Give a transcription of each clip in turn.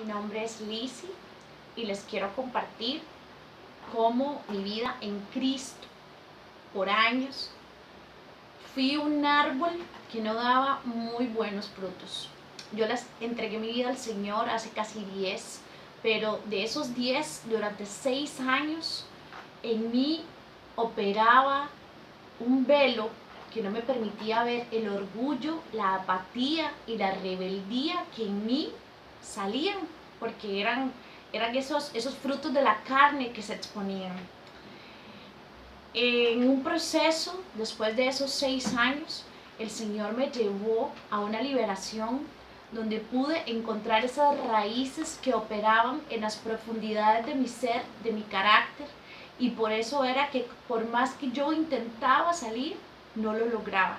nombre es Lizzy y les quiero compartir cómo mi vida en Cristo por años fui un árbol que no daba muy buenos frutos. Yo les entregué mi vida al Señor hace casi 10, pero de esos 10, durante 6 años, en mí operaba un velo que no me permitía ver el orgullo, la apatía y la rebeldía que en mí salían, porque eran esos frutos de la carne que se exponían. En un proceso, después de esos 6 años, el Señor me llevó a una liberación donde pude encontrar esas raíces que operaban en las profundidades de mi ser, de mi carácter, y por eso era que por más que yo intentaba salir, no lo lograba.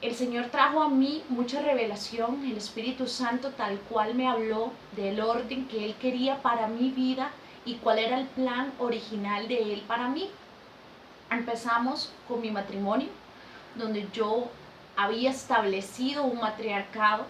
El Señor trajo a mí mucha revelación, el Espíritu Santo tal cual me habló del orden que Él quería para mi vida y cuál era el plan original de Él para mí. Empezamos con mi matrimonio, donde yo había establecido un matriarcado.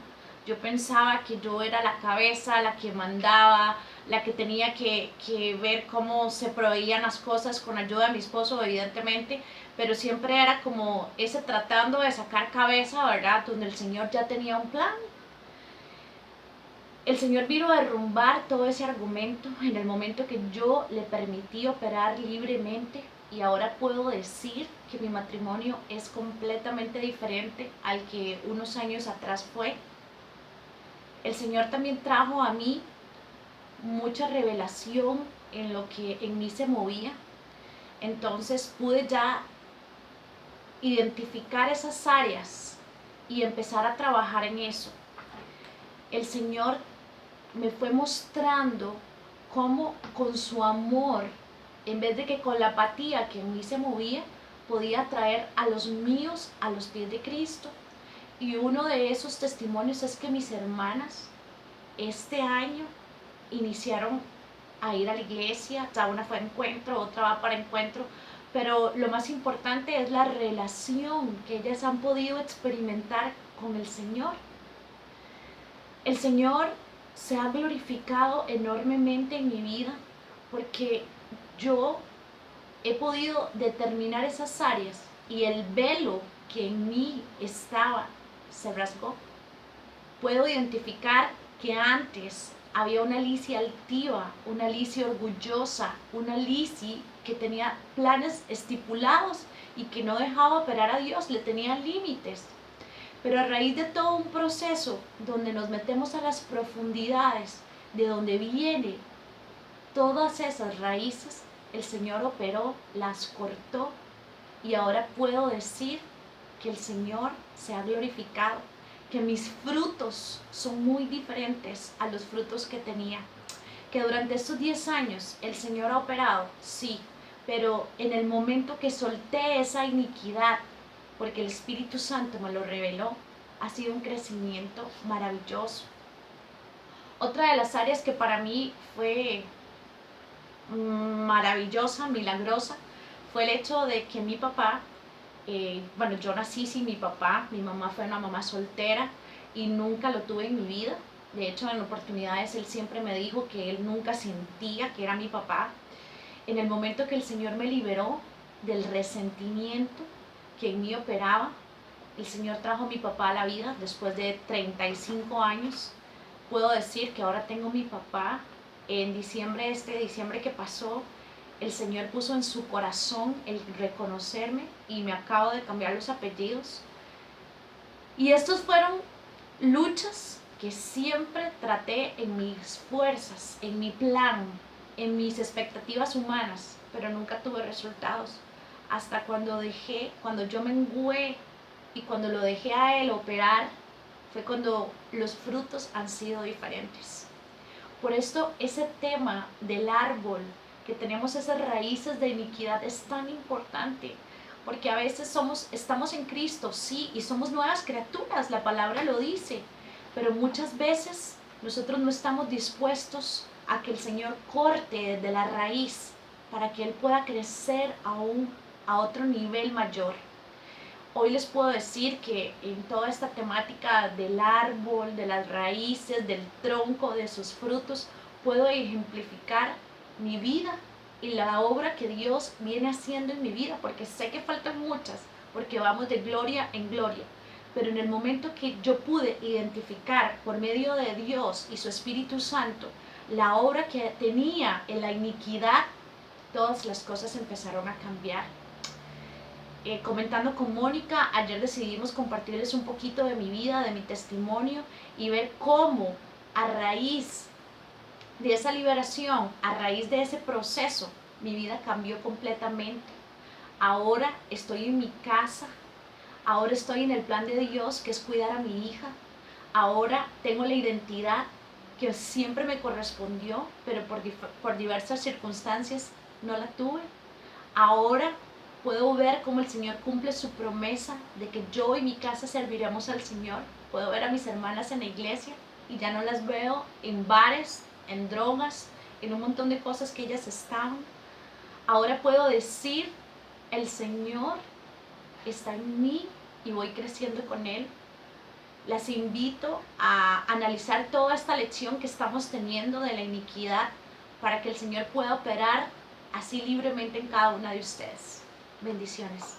Yo pensaba que yo era la cabeza, la que mandaba, la que tenía que ver cómo se proveían las cosas con ayuda de mi esposo, evidentemente, pero siempre era como ese tratando de sacar cabeza, ¿verdad? Donde el Señor ya tenía un plan. El Señor vino a derrumbar todo ese argumento en el momento que yo le permití operar libremente, y ahora puedo decir que mi matrimonio es completamente diferente al que unos años atrás fue. El Señor también trajo a mí mucha revelación en lo que en mí se movía. Entonces pude ya identificar esas áreas y empezar a trabajar en eso. El Señor me fue mostrando cómo con su amor, en vez de que con la apatía que en mí se movía, podía traer a los míos a los pies de Cristo. Y uno de esos testimonios es que mis hermanas este año iniciaron a ir a la iglesia. Una fue a encuentro, otra va para encuentro, pero lo más importante es la relación que ellas han podido experimentar con el Señor. El Señor se ha glorificado enormemente en mi vida porque yo he podido determinar esas áreas y el velo que en mí estaba se rasgó. Puedo identificar que antes había una Lizzy altiva, una Lizzy orgullosa, una Lizzy que tenía planes estipulados y que no dejaba operar a Dios, le tenía límites. Pero a raíz de todo un proceso donde nos metemos a las profundidades de donde viene todas esas raíces, el Señor operó, las cortó, y ahora puedo decir que el Señor se ha glorificado, que mis frutos son muy diferentes a los frutos que tenía, que durante estos 10 años el Señor ha operado, sí, pero en el momento que solté esa iniquidad, porque el Espíritu Santo me lo reveló, ha sido un crecimiento maravilloso. Otra de las áreas que para mí fue maravillosa, milagrosa, fue el hecho de que mi papá, yo nací sin mi papá, mi mamá fue una mamá soltera y nunca lo tuve en mi vida. De hecho, en oportunidades él siempre me dijo que él nunca sentía que era mi papá. En el momento que el Señor me liberó del resentimiento que en mí operaba, el Señor trajo a mi papá a la vida después de 35 años. Puedo decir que ahora tengo mi papá. En diciembre, este diciembre que pasó, el Señor puso en su corazón el reconocerme y me acabo de cambiar los apellidos. Y estos fueron luchas que siempre traté en mis fuerzas, en mi plan, en mis expectativas humanas, pero nunca tuve resultados. Hasta cuando yo mengué y cuando lo dejé a Él operar, fue cuando los frutos han sido diferentes. Por esto ese tema del árbol, que tenemos esas raíces de iniquidad, es tan importante, porque a veces estamos en Cristo, sí, y somos nuevas criaturas, la palabra lo dice, pero muchas veces nosotros no estamos dispuestos a que el Señor corte desde la raíz para que Él pueda crecer aún a otro nivel mayor. hoy les puedo decir que en toda esta temática del árbol, de las raíces, del tronco, de sus frutos, puedo ejemplificar mi vida y la obra que Dios viene haciendo en mi vida, porque sé que faltan muchas, porque vamos de gloria en gloria. Pero en el momento que yo pude identificar por medio de Dios y su Espíritu Santo la obra que tenía en la iniquidad, todas las cosas empezaron a cambiar. Comentando con Mónica, ayer decidimos compartirles un poquito de mi vida, de mi testimonio y ver cómo a raíz de esa liberación, a raíz de ese proceso, mi vida cambió completamente. Ahora estoy en mi casa, ahora estoy en el plan de Dios, que es cuidar a mi hija. Ahora tengo la identidad que siempre me correspondió, pero por diversas circunstancias no la tuve. Ahora puedo ver cómo el Señor cumple su promesa de que yo y mi casa serviremos al Señor. Puedo ver a mis hermanas en la iglesia y ya no las veo en bares, en drogas, en un montón de cosas que ellas estaban. Ahora puedo decir, el Señor está en mí y voy creciendo con Él. Las invito a analizar toda esta lección que estamos teniendo de la iniquidad para que el Señor pueda operar así libremente en cada una de ustedes. Bendiciones.